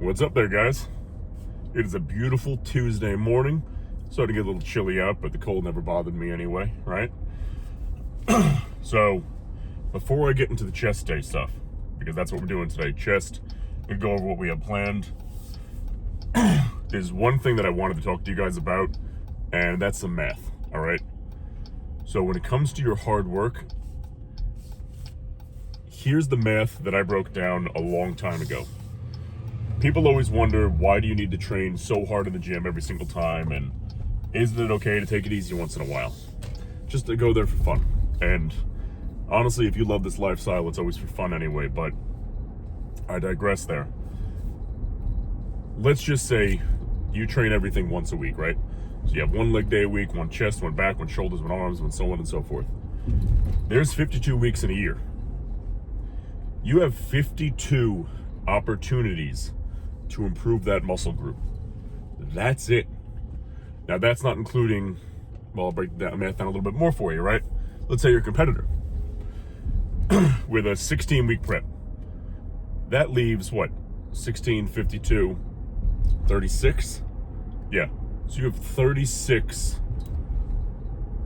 What's up there, guys? It is a beautiful Tuesday morning. Starting to get a little chilly out, but the cold never bothered me anyway, right? So, before I get into the chest day stuff, because that's what we're doing today, chest, we go over what we have planned. There's one thing that I wanted to talk to you guys about, and that's the math, all right? So when it comes to your hard work, here's the math that I broke down a long time ago. People always wonder, why do you need to train so hard in the gym every single time, and isn't it okay to take it easy once in a while? Just to go there for fun. And honestly, if you love this lifestyle, it's always for fun anyway, but I digress there. Let's just say you train everything once a week, right? So you have one leg day a week, one chest, one back, one shoulders, one arms, and so on and so forth. There's 52 weeks in a year. You have 52 opportunities to improve that muscle group. That's it. Now that's not including, well, I'll break that math down a little bit more for you, right? Let's say you're a competitor with a 16-week prep. That leaves what? 16, 52, 36? Yeah. So you have 36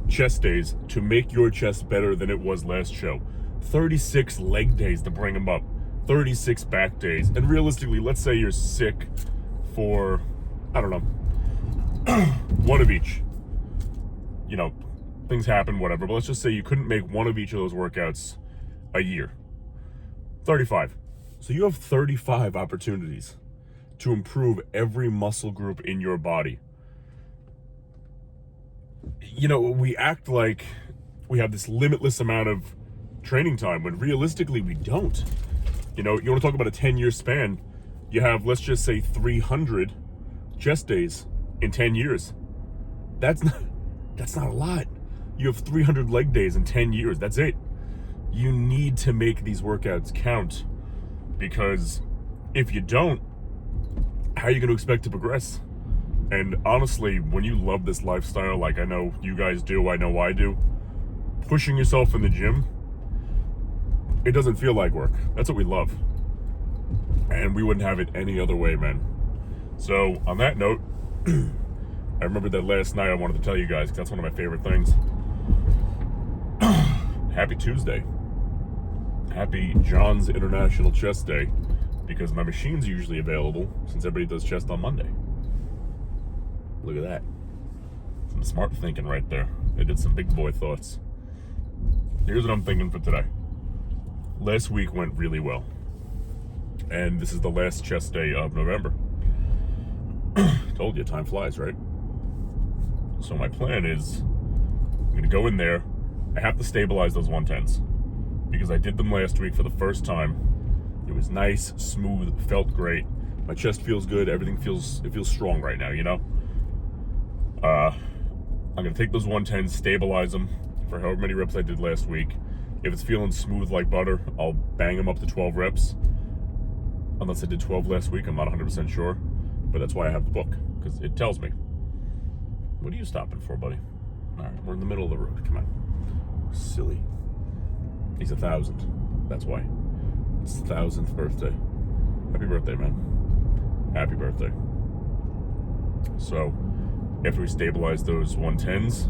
chest days to make your chest better than it was last show. 36 leg days to bring them up. 36 back days. And realistically, let's say you're sick for, I don't know, one of each. You know, things happen, whatever. But let's just say you couldn't make one of each of those workouts a year. 35. So you have 35 opportunities to improve every muscle group in your body. You know, we act like we have this limitless amount of training time when realistically we don't. You know, you want to talk about a 10-year span, you have, let's just say, 300 chest days in 10 years. That's not a lot. You have 300 leg days in 10 years. That's it. You need to make these workouts count, because if you don't, how are you going to expect to progress? And honestly, when you love this lifestyle, like I know you guys do, I know I do, pushing yourself in the gym, it doesn't feel like work. That's what we love. And we wouldn't have it any other way, man. So on that note, I remember that last night I wanted to tell you guys, because that's one of my favorite things. Happy Tuesday. Happy John's International Chest Day, because my machine's usually available since everybody does chest on Monday. Look at that. Some smart thinking right there. They did some big boy thoughts. Here's what I'm thinking for today. Last week went really well. And this is the last chest day of November. Told you, time flies, right? So my plan is, I'm going to go in there. I have to stabilize those 110s. Because I did them last week for the first time. It was nice, smooth, felt great. My chest feels good. Everything feels strong right now, you know? I'm going to take those 110s, stabilize them for however many reps I did last week. If it's feeling smooth like butter, I'll bang them up to 12 reps. Unless I did 12 last week, I'm not 100% sure. But that's why I have the book, because it tells me. What are you stopping for, buddy? All right, we're in the middle of the road. Come on. Silly. He's 1,000. That's why. It's his 1,000th birthday. Happy birthday, man. Happy birthday. So, after we stabilize those 110s,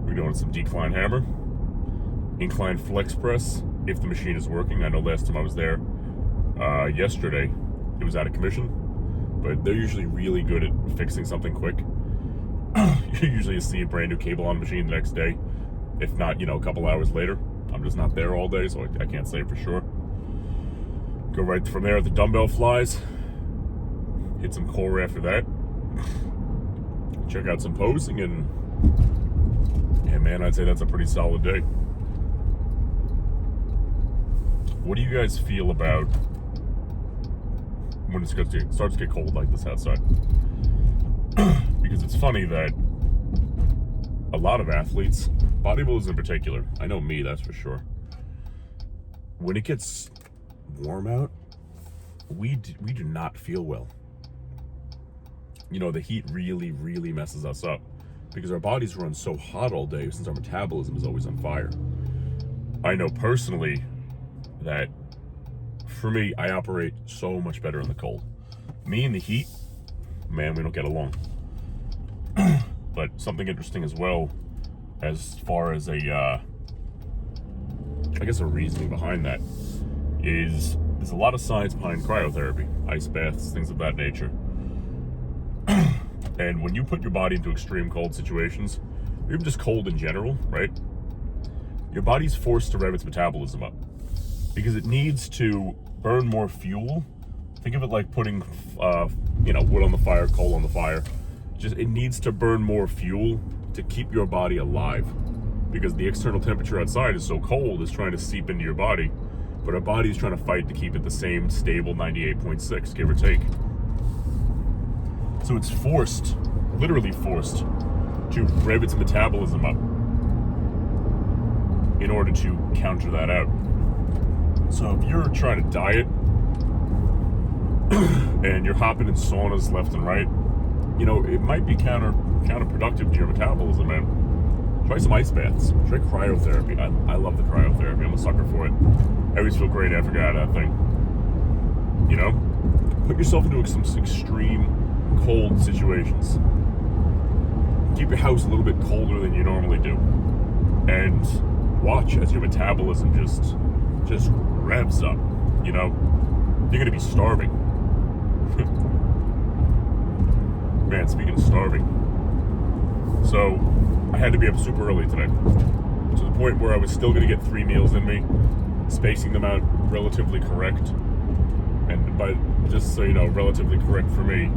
we're doing some decline hammer, incline flex press, if the machine is working. I know last time I was there, yesterday, it was out of commission, but they're usually really good at fixing something quick. You usually see a brand new cable on the machine the next day, if not, you know, a couple hours later. I'm just not there all day, so I can't say for sure. Go right from there, the dumbbell flies, hit some core after that, check out some posing, and yeah, man, I'd say that's a pretty solid day. What do you guys feel about when it starts to get cold like this outside? Because it's funny that a lot of athletes, bodybuilders in particular, I know me, that's for sure, when it gets warm out, we do not feel well. You know, the heat really, really messes us up because our bodies run so hot all day since our metabolism is always on fire. I know personally that for me, I operate so much better in the cold. Me and the heat, man, we don't get along. But something interesting as well, as far as I guess a reasoning behind that, is there's a lot of science behind cryotherapy, ice baths, things of that nature. And when you put your body into extreme cold situations, or even just cold in general, right? Your body's forced to rev its metabolism up because it needs to burn more fuel. Think of it like putting, wood on the fire, coal on the fire. It needs to burn more fuel to keep your body alive, because the external temperature outside is so cold, it's trying to seep into your body, but our body is trying to fight to keep it the same stable 98.6, give or take. So it's forced, literally forced, to rev its metabolism up in order to counter that out. So if you're trying to diet and you're hopping in saunas left and right, it might be counterproductive to your metabolism, man. Try some ice baths. Try cryotherapy. I love the cryotherapy. I'm a sucker for it. I always feel great after I get out of that thing. Put yourself into some extreme cold situations. Keep your house a little bit colder than you normally do, and watch as your metabolism just revs up. You're gonna be starving. Man, speaking of starving, so I had to be up super early today, to the point where I was still gonna get 3 meals in me, spacing them out relatively correct. And by, just so you know, relatively correct for me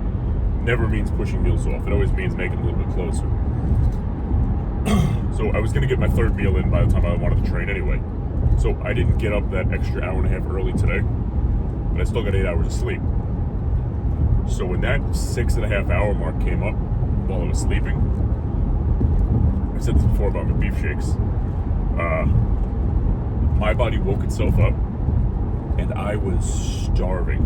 never means pushing meals off. It always means making it a little bit closer. So I was gonna get my 3rd meal in by the time I wanted to train anyway. So I didn't get up that extra hour and a half early today, but I still got 8 hours of sleep. So when that 6.5 hour mark came up while I was sleeping, I said this before about my beef shakes, my body woke itself up and I was starving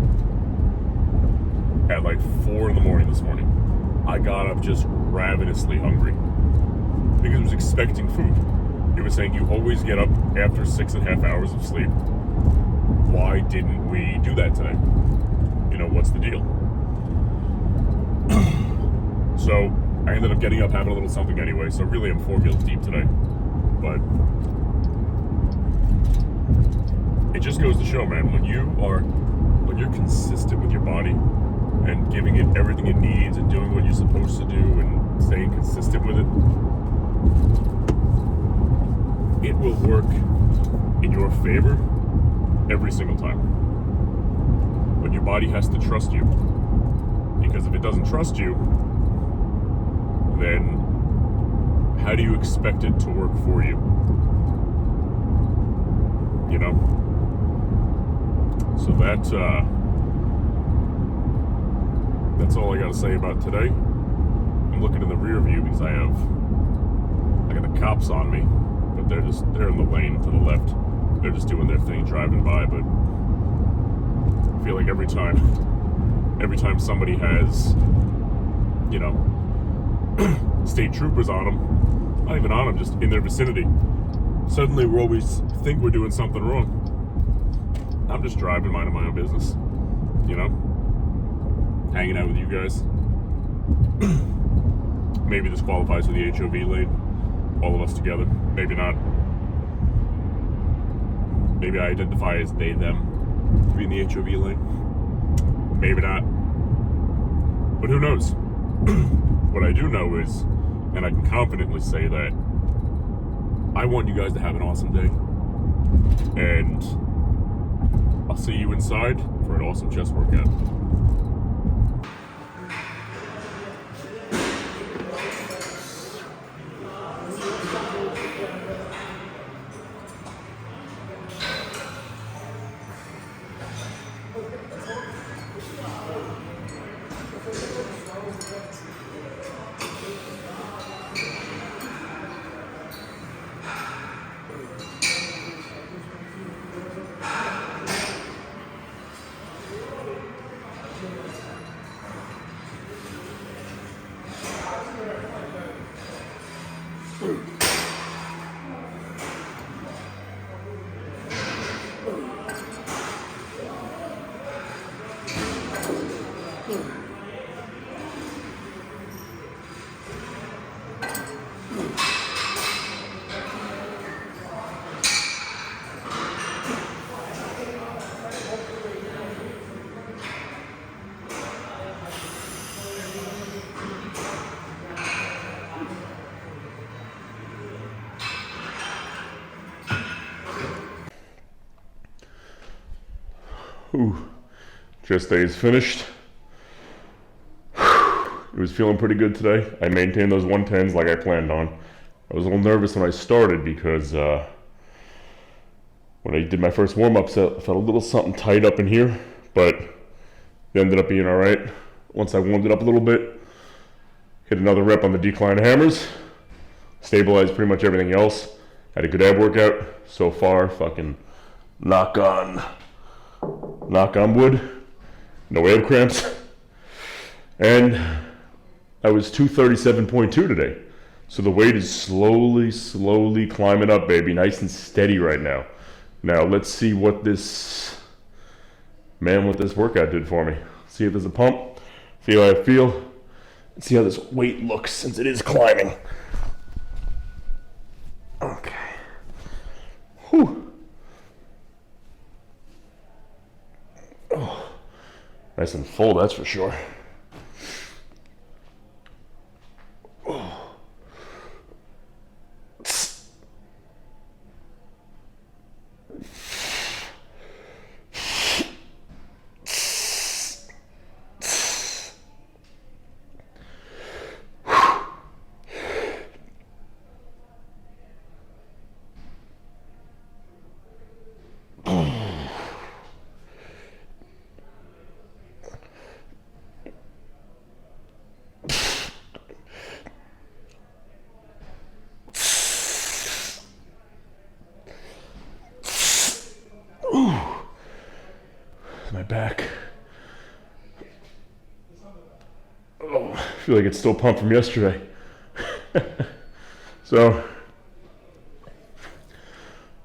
at like 4 in the morning this morning. I got up just ravenously hungry because I was expecting food. It was saying you always get up after 6.5 hours of sleep. Why didn't we do that today? What's the deal? So I ended up getting up, having a little something anyway. So really I'm 4 meals deep today. But it just goes to show, man, when you're consistent with your body and giving it everything it needs and doing what you're supposed to do and staying consistent with it, it will work in your favor every single time. But your body has to trust you, because if it doesn't trust you, then how do you expect it to work for you? So that's all I gotta say about today. I'm looking in the rear view because I got the cops on me, but they're in the lane to the left. They're just doing their thing, driving by. But I feel like every time somebody has, state troopers on them, not even on them, just in their vicinity, suddenly we always think we're doing something wrong. I'm just driving, minding my own business, hanging out with you guys. Maybe this qualifies for the HOV lane, all of us together. Maybe not. Maybe I identify as they, them, to be in the HOV lane. Maybe not. But who knows? What I do know is, and I can confidently say that, I want you guys to have an awesome day. And I'll see you inside for an awesome chest workout. Ooh, chest day is finished. It was feeling pretty good today. I maintained those 110s like I planned on. I was a little nervous when I started because when I did my first warm-ups, I felt a little something tight up in here, but it ended up being all right. Once I warmed it up a little bit, hit another rep on the decline hammers, stabilized pretty much everything else. Had a good ab workout so far. Fucking knock on wood, no ab cramps. And I was 237.2 today. So the weight is slowly climbing up, baby. Nice and steady right now. Now let's see what this workout did for me. See if there's a pump, feel how I feel, and see how this weight looks since it is climbing. Okay. Whew. Oh, nice and full, that's for sure. Oh. My back. Oh, I feel like it's still pumped from yesterday. So,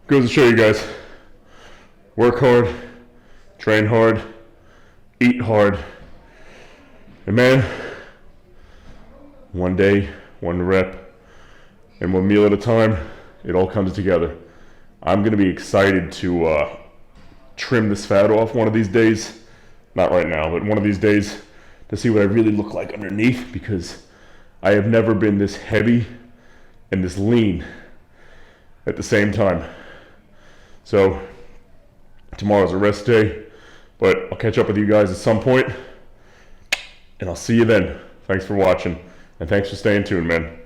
goes to show you guys, work hard, train hard, eat hard, and man, one day, one rep, and one meal at a time, it all comes together. I'm gonna be excited to trim this fat off one of these days. Not right now, but one of these days to see what I really look like underneath, because I have never been this heavy and this lean at the same time. So tomorrow's a rest day, but I'll catch up with you guys at some point, and I'll see you then. Thanks for watching, and thanks for staying tuned, man.